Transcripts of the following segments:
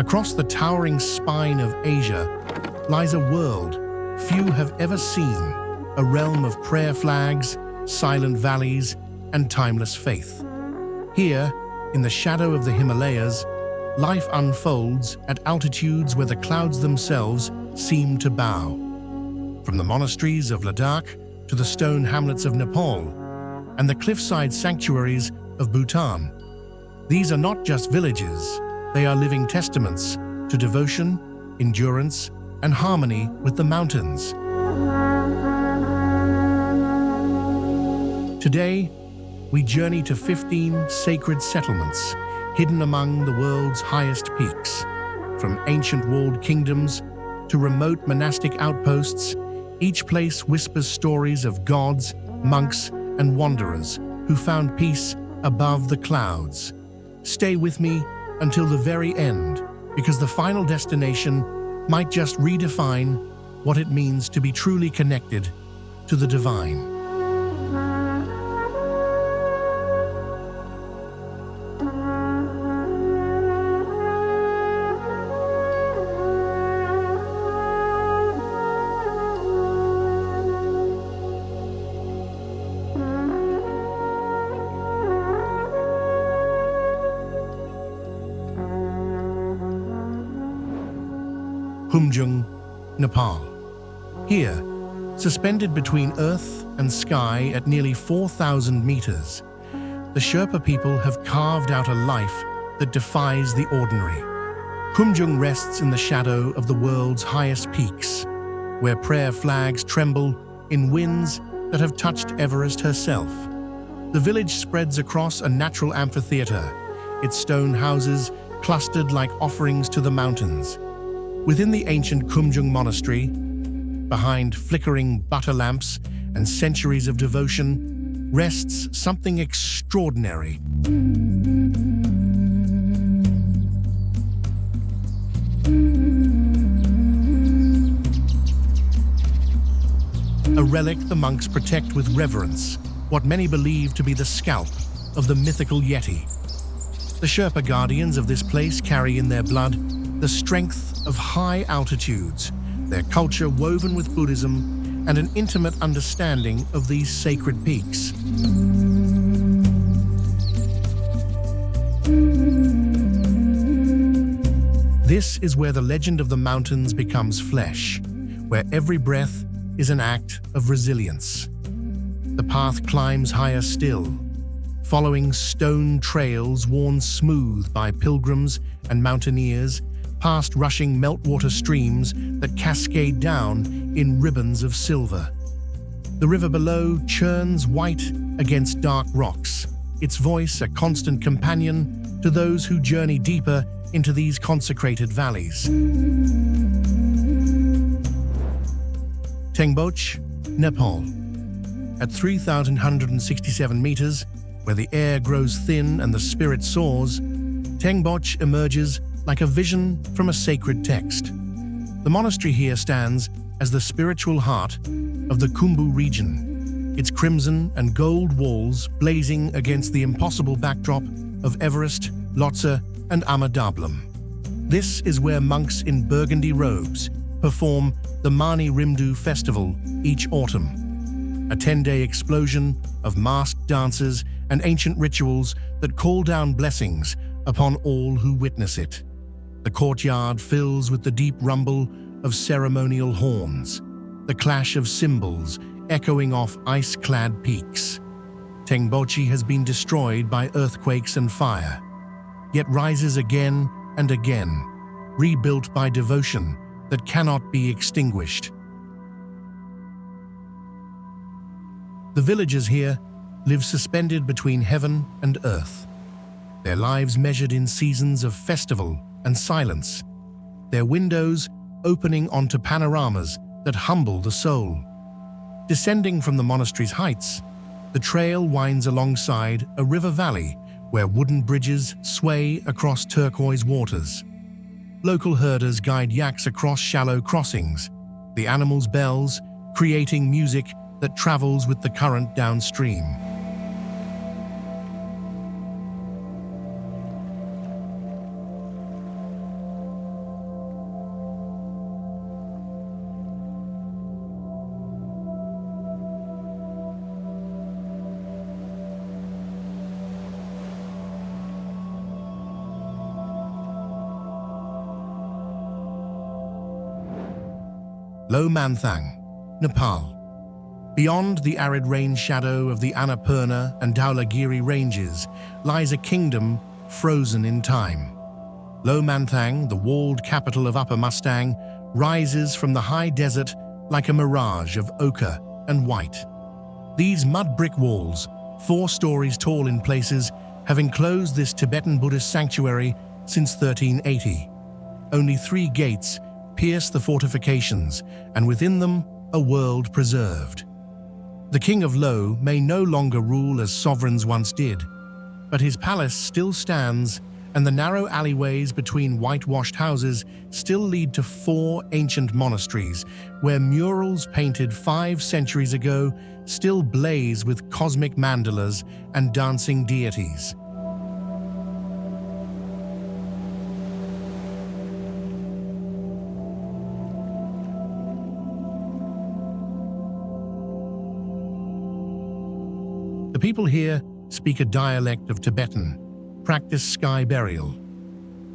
Across the towering spine of Asia lies a world few have ever seen, a realm of prayer flags, silent valleys, and timeless faith. Here, in the shadow of the Himalayas, life unfolds at altitudes where the clouds themselves seem to bow. From the monasteries of Ladakh to the stone hamlets of Nepal and the cliffside sanctuaries of Bhutan, these are not just villages, they are living testaments to devotion, endurance, and harmony with the mountains. Today, we journey to 15 sacred settlements hidden among the world's highest peaks. From ancient walled kingdoms to remote monastic outposts, each place whispers stories of gods, monks, and wanderers who found peace above the clouds. Stay with me until the very end, because the final destination might just redefine what it means to be truly connected to the divine. Khumjung, Nepal. Here, suspended between earth and sky at nearly 4,000 meters, the Sherpa people have carved out a life that defies the ordinary. Khumjung rests in the shadow of the world's highest peaks, where prayer flags tremble in winds that have touched Everest herself. The village spreads across a natural amphitheater, its stone houses clustered like offerings to the mountains. Within the ancient Khumjung Monastery, behind flickering butter lamps and centuries of devotion, rests something extraordinary. A relic the monks protect with reverence, what many believe to be the scalp of the mythical Yeti. The Sherpa guardians of this place carry in their blood the strength of high altitudes, their culture woven with Buddhism, and an intimate understanding of these sacred peaks. This is where the legend of the mountains becomes flesh, where every breath is an act of resilience. The path climbs higher still, following stone trails worn smooth by pilgrims and mountaineers, past rushing meltwater streams that cascade down in ribbons of silver. The river below churns white against dark rocks, its voice a constant companion to those who journey deeper into these consecrated valleys. Tengboche, Nepal. At 3,167 meters, where the air grows thin and the spirit soars, Tengboche emerges like a vision from a sacred text. The monastery here stands as the spiritual heart of the Khumbu region, its crimson and gold walls blazing against the impossible backdrop of Everest, Lhotse, and Amadablam. This is where monks in burgundy robes perform the Mani Rimdu festival each autumn, a 10-day explosion of masked dances and ancient rituals that call down blessings upon all who witness it. The courtyard fills with the deep rumble of ceremonial horns, the clash of cymbals echoing off ice-clad peaks. Tengboche has been destroyed by earthquakes and fire, yet rises again and again, rebuilt by devotion that cannot be extinguished. The villagers here live suspended between heaven and earth, their lives measured in seasons of festival and silence, their windows opening onto panoramas that humble the soul. Descending from the monastery's heights, the trail winds alongside a river valley where wooden bridges sway across turquoise waters. Local herders guide yaks across shallow crossings, the animals' bells creating music that travels with the current downstream. Low Manthang, Nepal. Beyond the arid rain shadow of the Annapurna and Dhaulagiri ranges lies a kingdom frozen in time. Low Manthang, the walled capital of Upper Mustang, rises from the high desert like a mirage of ochre and white. These mud brick walls, 4 stories tall in places, have enclosed this Tibetan Buddhist sanctuary since 1380. Only 3 gates pierce the fortifications, and within them a world preserved. The king of Lo may no longer rule as sovereigns once did, but his palace still stands, and the narrow alleyways between whitewashed houses still lead to 4 ancient monasteries where murals painted 5 centuries ago still blaze with cosmic mandalas and dancing deities. The people here speak a dialect of Tibetan, practice sky burial,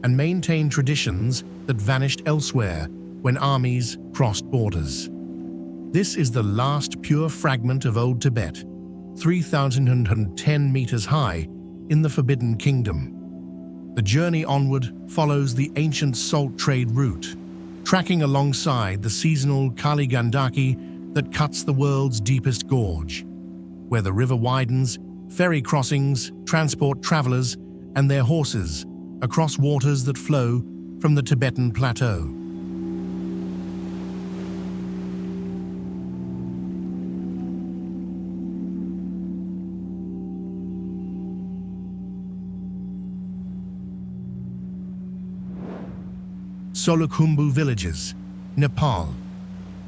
and maintain traditions that vanished elsewhere when armies crossed borders. This is the last pure fragment of Old Tibet, 3,110 meters high in the Forbidden Kingdom. The journey onward follows the ancient salt trade route, tracking alongside the seasonal Kali Gandaki that cuts the world's deepest gorge. Where the river widens, ferry crossings transport travelers and their horses across waters that flow from the Tibetan plateau. Solukhumbu villages, Nepal.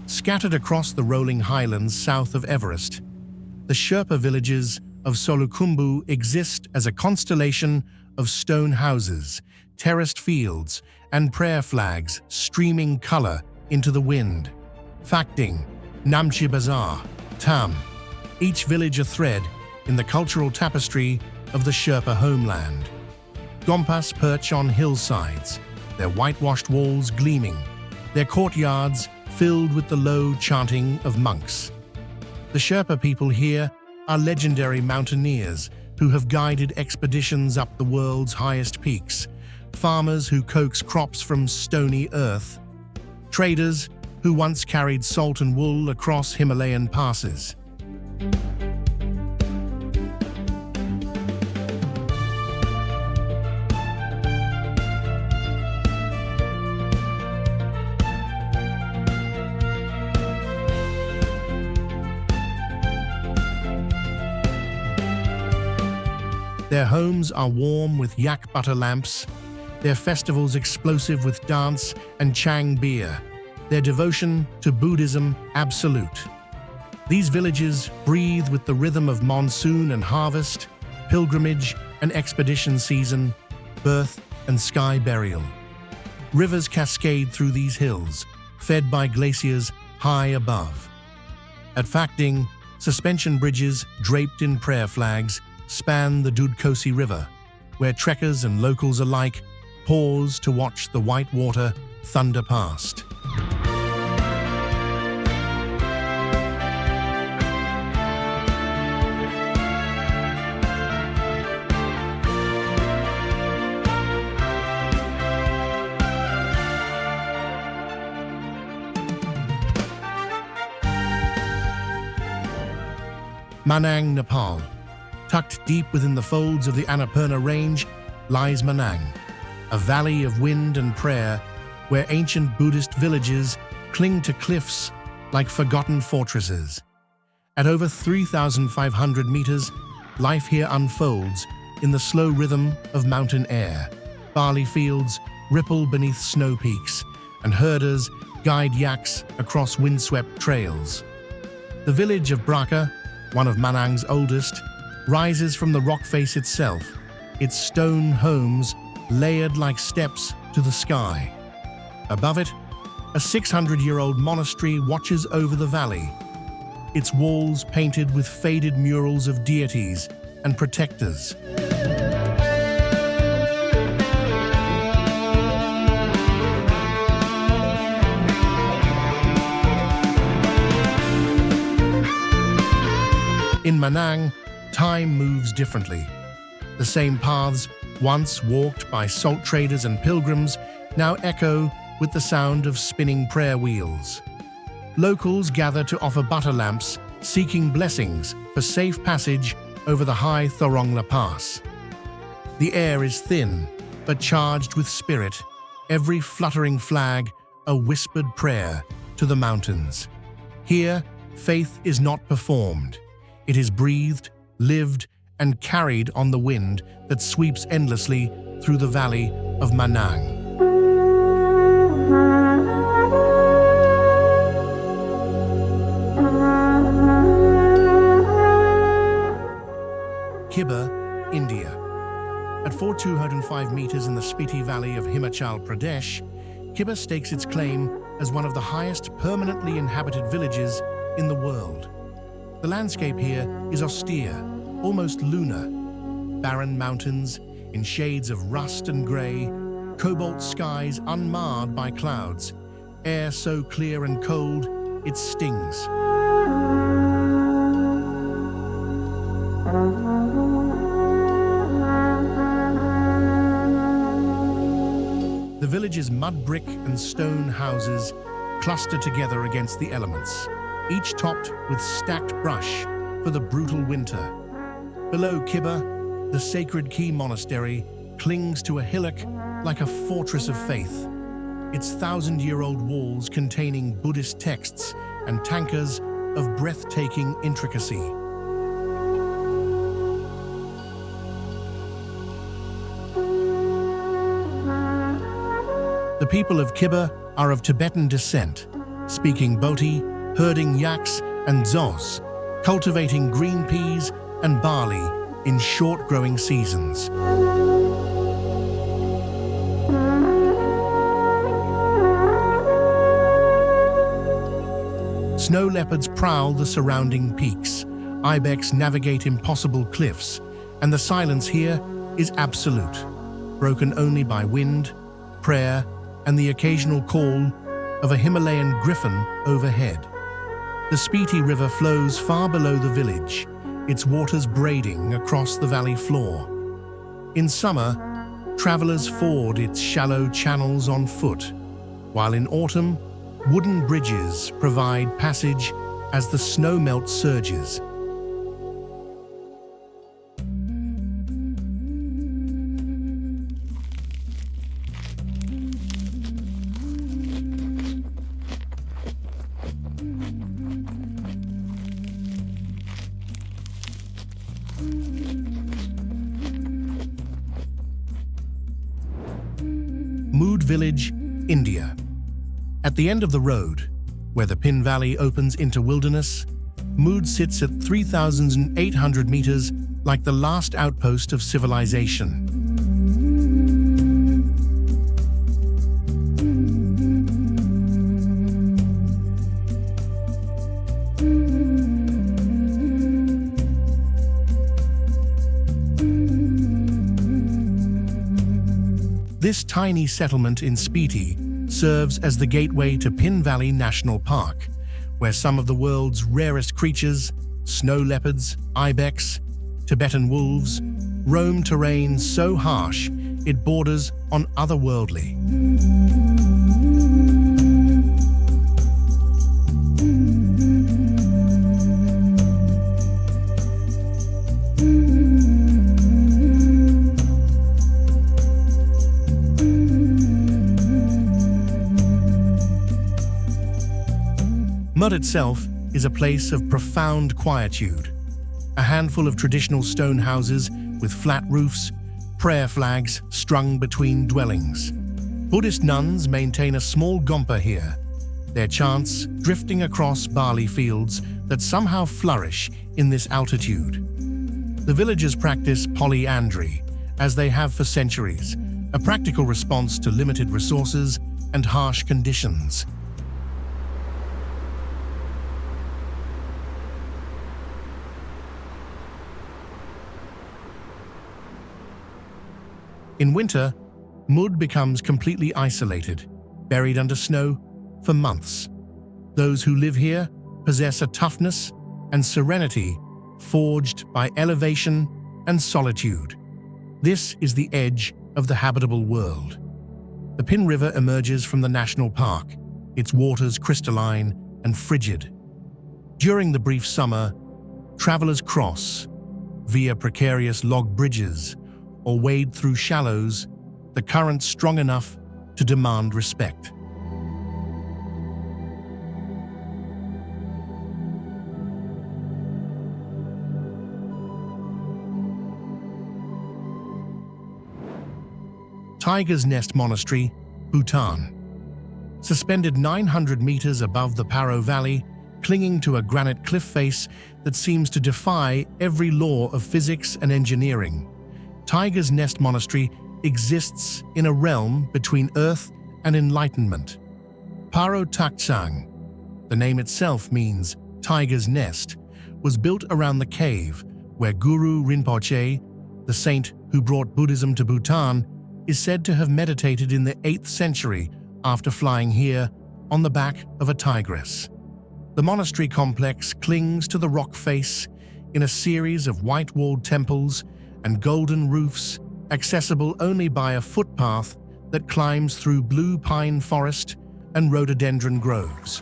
Scattered across the rolling highlands south of Everest, the Sherpa villages of Solukhumbu exist as a constellation of stone houses, terraced fields, and prayer flags streaming color into the wind. Phakding, Namche Bazaar, Tam, each village a thread in the cultural tapestry of the Sherpa homeland. Gompas perch on hillsides, their whitewashed walls gleaming, their courtyards filled with the low chanting of monks. The Sherpa people here are legendary mountaineers who have guided expeditions up the world's highest peaks, farmers who coax crops from stony earth, traders who once carried salt and wool across Himalayan passes. Their homes are warm with yak butter lamps, their festivals explosive with dance and Chang beer, their devotion to Buddhism absolute. These villages breathe with the rhythm of monsoon and harvest, pilgrimage and expedition season, birth and sky burial. Rivers cascade through these hills, fed by glaciers high above. At Phakding, suspension bridges draped in prayer flags span the Dudkosi River, where trekkers and locals alike pause to watch the white water thunder past. Manang, Nepal. Tucked deep within the folds of the Annapurna Range lies Manang, a valley of wind and prayer where ancient Buddhist villages cling to cliffs like forgotten fortresses. At over 3,500 meters, life here unfolds in the slow rhythm of mountain air. Barley fields ripple beneath snow peaks, and herders guide yaks across windswept trails. The village of Braka, one of Manang's oldest, rises from the rock face itself, its stone homes layered like steps to the sky. Above it, a 600-year-old monastery watches over the valley, its walls painted with faded murals of deities and protectors. In Manang, time moves differently. The same paths, once walked by salt traders and pilgrims, now echo with the sound of spinning prayer wheels. Locals gather to offer butter lamps, seeking blessings for safe passage over the high Thorongla Pass. The air is thin, but charged with spirit, every fluttering flag a whispered prayer to the mountains. Here, faith is not performed. It is breathed, lived, and carried on the wind that sweeps endlessly through the valley of Manang. Kibber, India. At 4,205 meters in the Spiti Valley of Himachal Pradesh, Kibber stakes its claim as one of the highest permanently inhabited villages in the world. The landscape here is austere, almost lunar. Barren mountains in shades of rust and grey, cobalt skies unmarred by clouds, air so clear and cold it stings. The village's mud brick and stone houses cluster together against the elements, each topped with stacked brush for the brutal winter. Below Kibber, the sacred Khumjung Monastery clings to a hillock like a fortress of faith, its thousand-year-old walls containing Buddhist texts and tankas of breathtaking intricacy. The people of Kibber are of Tibetan descent, speaking Boti, herding yaks and dzos, cultivating green peas and barley in short growing seasons. Snow leopards prowl the surrounding peaks, ibex navigate impossible cliffs, and the silence here is absolute, broken only by wind, prayer, and the occasional call of a Himalayan griffon overhead. The Spiti River flows far below the village, its waters braiding across the valley floor. In summer, travelers ford its shallow channels on foot, while in autumn, wooden bridges provide passage as the snowmelt surges. Mudh village, India. At the end of the road, where the Pin Valley opens into wilderness, Mudh sits at 3,800 meters like the last outpost of civilization. This tiny settlement in Spiti serves as the gateway to Pin Valley National Park, where some of the world's rarest creatures, snow leopards, ibex, Tibetan wolves, roam terrain so harsh it borders on otherworldly. Mudh itself is a place of profound quietude. A handful of traditional stone houses with flat roofs, prayer flags strung between dwellings. Buddhist nuns maintain a small gompa here, their chants drifting across barley fields that somehow flourish in this altitude. The villagers practice polyandry, as they have for centuries, a practical response to limited resources and harsh conditions. In winter, Mudh becomes completely isolated, buried under snow for months. Those who live here possess a toughness and serenity forged by elevation and solitude. This is the edge of the habitable world. The Pin River emerges from the national park, its waters crystalline and frigid. During the brief summer, travelers cross via precarious log bridges or wade through shallows, the current strong enough to demand respect. Tiger's Nest Monastery, Bhutan. Suspended 900 meters above the Paro Valley, clinging to a granite cliff face that seems to defy every law of physics and engineering, Tiger's Nest Monastery exists in a realm between earth and enlightenment. Paro Taktsang, the name itself means Tiger's Nest, was built around the cave where Guru Rinpoche, the saint who brought Buddhism to Bhutan, is said to have meditated in the 8th century after flying here on the back of a tigress. The monastery complex clings to the rock face in a series of white-walled temples and golden roofs accessible only by a footpath that climbs through blue pine forest and rhododendron groves.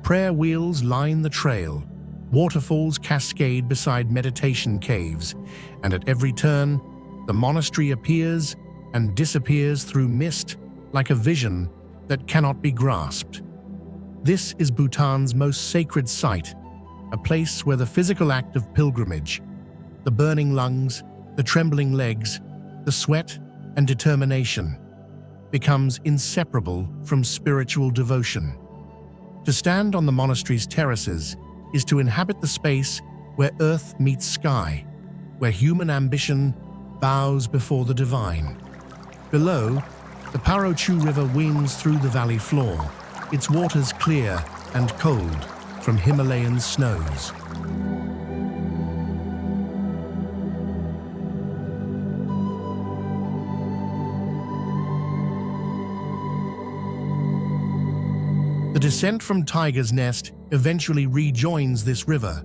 Prayer wheels line the trail, waterfalls cascade beside meditation caves, and at every turn, the monastery appears and disappears through mist like a vision that cannot be grasped. This is Bhutan's most sacred site, a place where the physical act of pilgrimage, the burning lungs, the trembling legs, the sweat and determination, becomes inseparable from spiritual devotion. To stand on the monastery's terraces is to inhabit the space where earth meets sky, where human ambition bows before the divine. Below, the Paro Chu River winds through the valley floor, its waters clear and cold from Himalayan snows. The descent from Tiger's Nest eventually rejoins this river,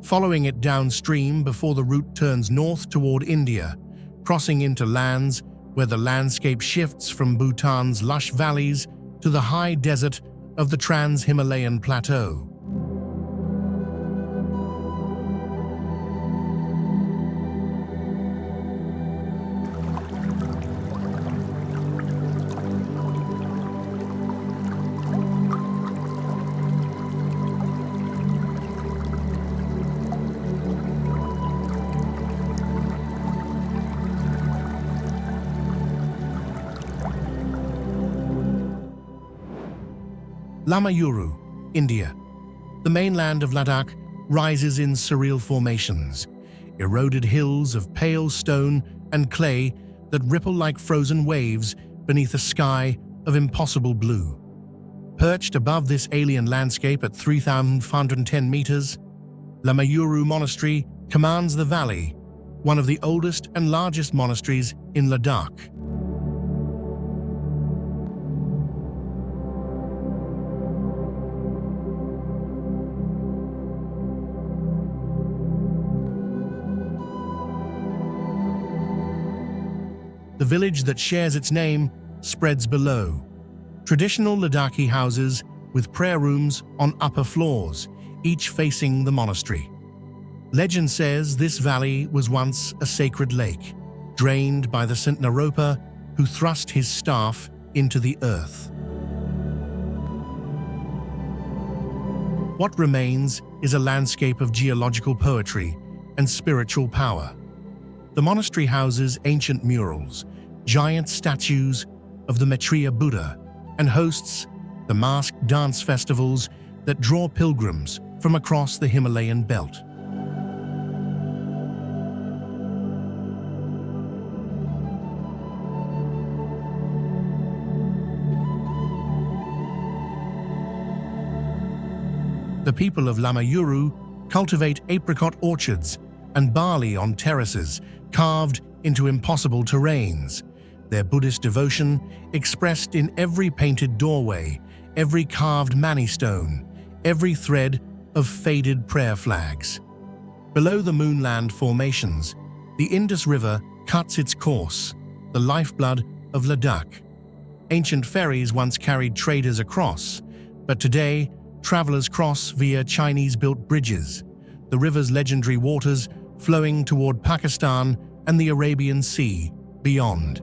following it downstream before the route turns north toward India, crossing into lands where the landscape shifts from Bhutan's lush valleys to the high desert of the Trans-Himalayan Plateau. Lamayuru, India. The mainland of Ladakh rises in surreal formations, eroded hills of pale stone and clay that ripple like frozen waves beneath a sky of impossible blue. Perched above this alien landscape at 3,510 meters, Lamayuru Monastery commands the valley, one of the oldest and largest monasteries in Ladakh. The village that shares its name spreads below. Traditional Ladakhi houses with prayer rooms on upper floors, each facing the monastery. Legend says this valley was once a sacred lake, drained by the Saint Naropa, who thrust his staff into the earth. What remains is a landscape of geological poetry and spiritual power. The monastery houses ancient murals, giant statues of the Maitreya Buddha, and hosts the masked dance festivals that draw pilgrims from across the Himalayan belt. The people of Lamayuru cultivate apricot orchards and barley on terraces carved into impossible terrains, their Buddhist devotion expressed in every painted doorway, every carved mani stone, every thread of faded prayer flags. Below the Moonland formations, the Indus River cuts its course, the lifeblood of Ladakh. Ancient ferries once carried traders across, but today travelers cross via Chinese-built bridges, the river's legendary waters flowing toward Pakistan and the Arabian Sea beyond.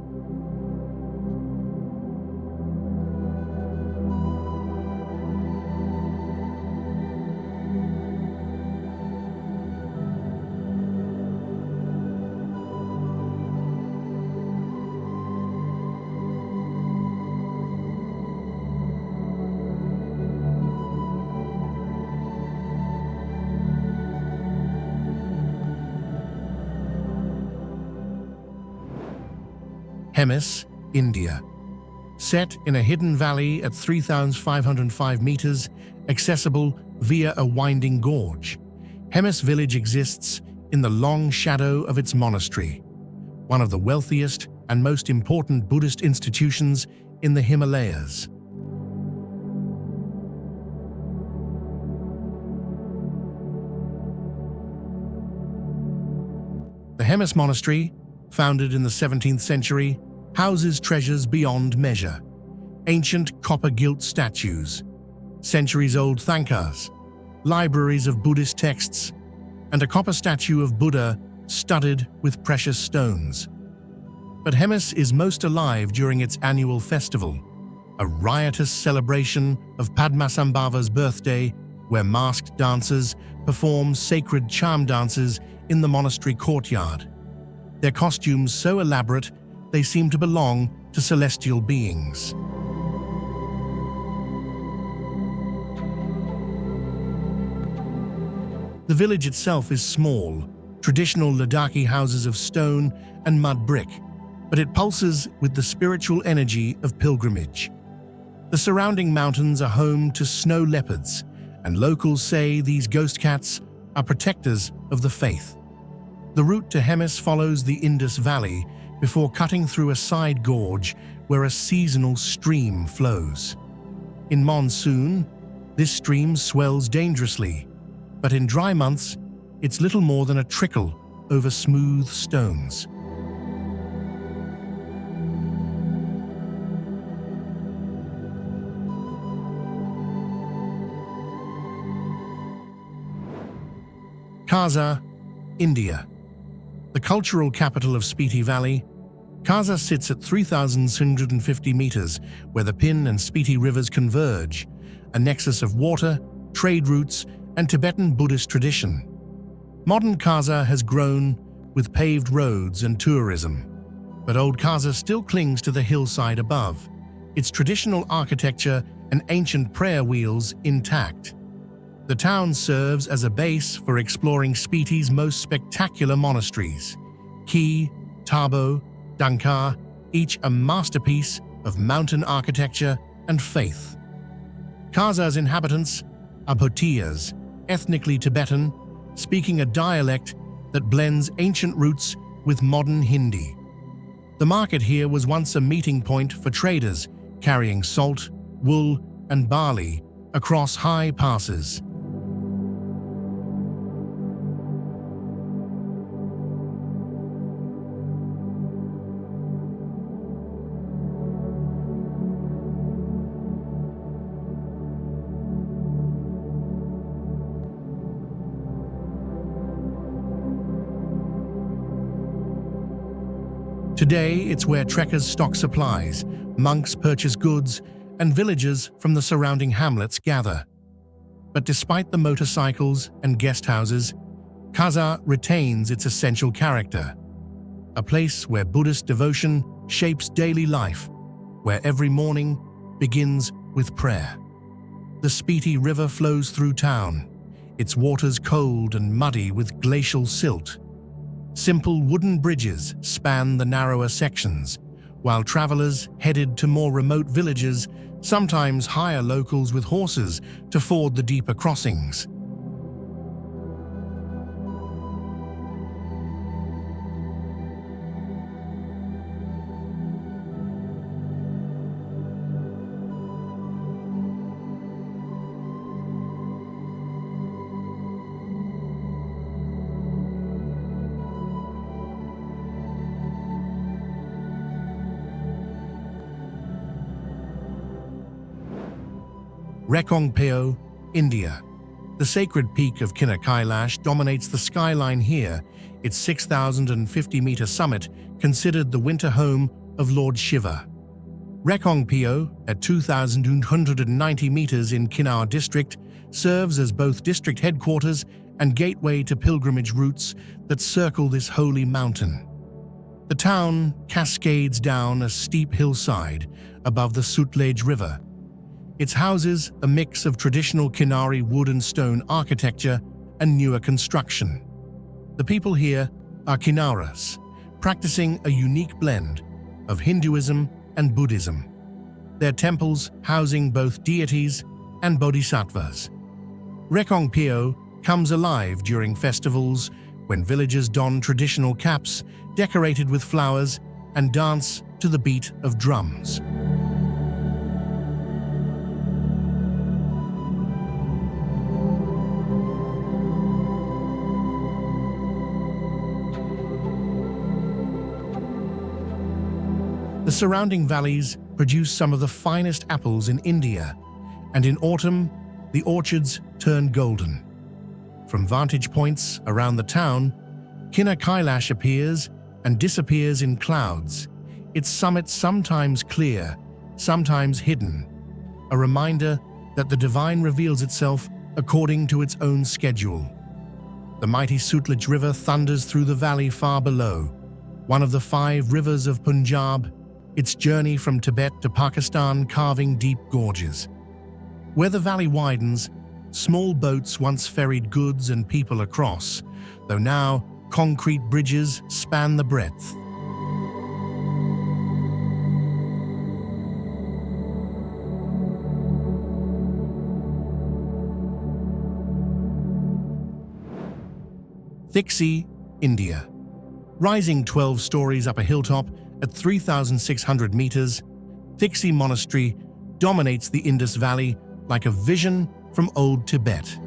Hemis, India. Set in a hidden valley at 3,505 meters, accessible via a winding gorge, Hemis village exists in the long shadow of its monastery, one of the wealthiest and most important Buddhist institutions in the Himalayas. The Hemis Monastery, founded in the 17th century, houses treasures beyond measure. Ancient copper-gilt statues, centuries-old thankas, libraries of Buddhist texts, and a copper statue of Buddha studded with precious stones. But Hemis is most alive during its annual festival, a riotous celebration of Padmasambhava's birthday, where masked dancers perform sacred charm dances in the monastery courtyard. Their costumes so elaborate they seem to belong to celestial beings. The village itself is small, traditional Ladakhi houses of stone and mud brick, but it pulses with the spiritual energy of pilgrimage. The surrounding mountains are home to snow leopards, and locals say these ghost cats are protectors of the faith. The route to Hemis follows the Indus Valley before cutting through a side gorge where a seasonal stream flows. In monsoon, this stream swells dangerously, but in dry months, it's little more than a trickle over smooth stones. Kaza, India. The cultural capital of Spiti Valley, Kaza sits at 3,650 meters where the Pin and Spiti rivers converge, a nexus of water, trade routes, and Tibetan Buddhist tradition. Modern Kaza has grown with paved roads and tourism, but old Kaza still clings to the hillside above, its traditional architecture and ancient prayer wheels intact. The town serves as a base for exploring Spiti's most spectacular monasteries, Ki, Tabo, Dankar, each a masterpiece of mountain architecture and faith. Kaza's inhabitants are Bhutiyas, ethnically Tibetan, speaking a dialect that blends ancient roots with modern Hindi. The market here was once a meeting point for traders carrying salt, wool, and barley across high passes. Today, it's where trekkers stock supplies, monks purchase goods, and villagers from the surrounding hamlets gather. But despite the motorcycles and guest houses, Kaza retains its essential character, a place where Buddhist devotion shapes daily life, where every morning begins with prayer. The Spiti River flows through town, its waters cold and muddy with glacial silt. Simple wooden bridges span the narrower sections, while travelers headed to more remote villages sometimes hire locals with horses to ford the deeper crossings. Rekong, India. The sacred peak of Kinnar Kailash dominates the skyline here, its 6,050-meter summit considered the winter home of Lord Shiva. Rekong, at 2,190 meters in Kinnar district, serves as both district headquarters and gateway to pilgrimage routes that circle this holy mountain. The town cascades down a steep hillside above the Sutlej River. Its houses a mix of traditional Kinnari wood and stone architecture and newer construction. The people here are Kinnaras, practicing a unique blend of Hinduism and Buddhism, their temples housing both deities and bodhisattvas. Rekong comes alive during festivals when villagers don traditional caps decorated with flowers and dance to the beat of drums. The surrounding valleys produce some of the finest apples in India, and in autumn, the orchards turn golden. From vantage points around the town, Kinnar Kailash appears and disappears in clouds, its summit sometimes clear, sometimes hidden, a reminder that the divine reveals itself according to its own schedule. The mighty Sutlej River thunders through the valley far below, one of the 5 rivers of Punjab, its journey from Tibet to Pakistan carving deep gorges. Where the valley widens, small boats once ferried goods and people across, though now concrete bridges span the breadth. Thiksi, India. Rising 12 stories up a hilltop at 3,600 meters, Khumjung Monastery dominates the Indus Valley like a vision from old Tibet.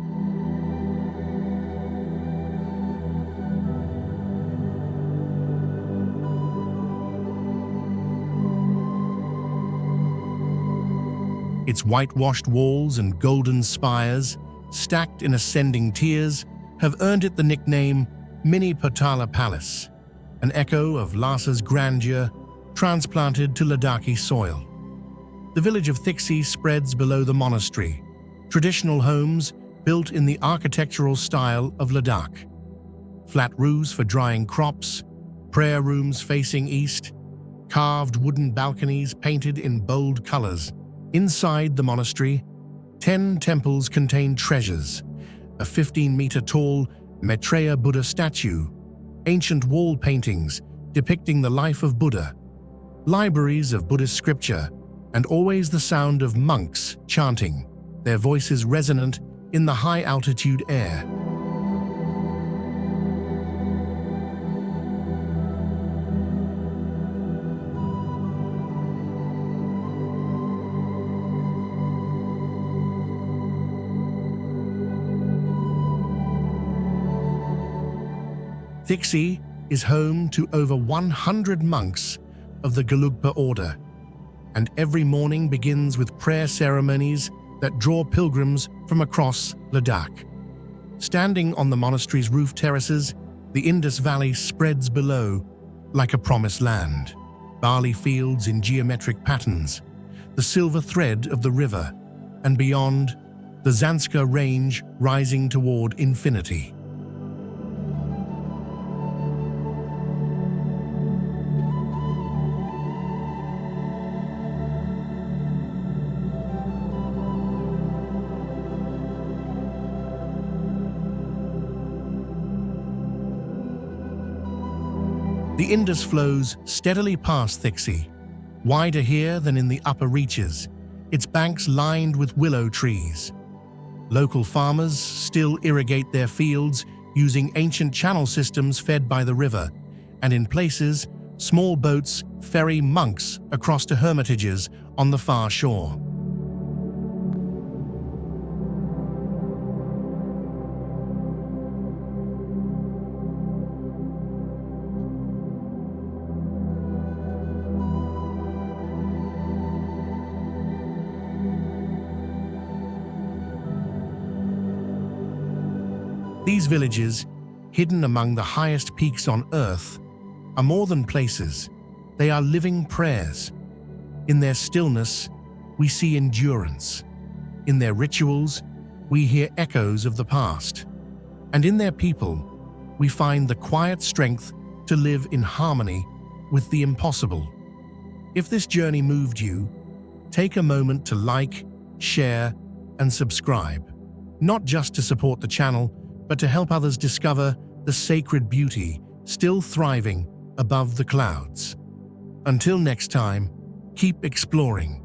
Its whitewashed walls and golden spires, stacked in ascending tiers, have earned it the nickname Mini Potala Palace, an echo of Lhasa's grandeur transplanted to Ladakhi soil. The village of Khumjung spreads below the monastery, traditional homes built in the architectural style of Ladakh. Flat roofs for drying crops, prayer rooms facing east, carved wooden balconies painted in bold colors. Inside the monastery, 10 temples contain treasures, a 15-meter-tall Maitreya Buddha statue, ancient wall paintings depicting the life of Buddha, libraries of Buddhist scripture, and always the sound of monks chanting, their voices resonant in the high-altitude air. Khumjung is home to over 100 monks of the Gelugpa order, and every morning begins with prayer ceremonies that draw pilgrims from across Ladakh. Standing on the monastery's roof terraces, the Indus Valley spreads below like a promised land. Barley fields in geometric patterns, the silver thread of the river, and beyond, the Zanskar Range rising toward infinity. The Indus flows steadily past Khumjung, wider here than in the upper reaches, its banks lined with willow trees. Local farmers still irrigate their fields using ancient channel systems fed by the river, and in places, small boats ferry monks across to hermitages on the far shore. These villages, hidden among the highest peaks on Earth, are more than places. They are living prayers. In their stillness, we see endurance. In their rituals, we hear echoes of the past. And in their people, we find the quiet strength to live in harmony with the impossible. If this journey moved you, take a moment to like, share, and subscribe, not just to support the channel, but to help others discover the sacred beauty still thriving above the clouds. Until next time, keep exploring.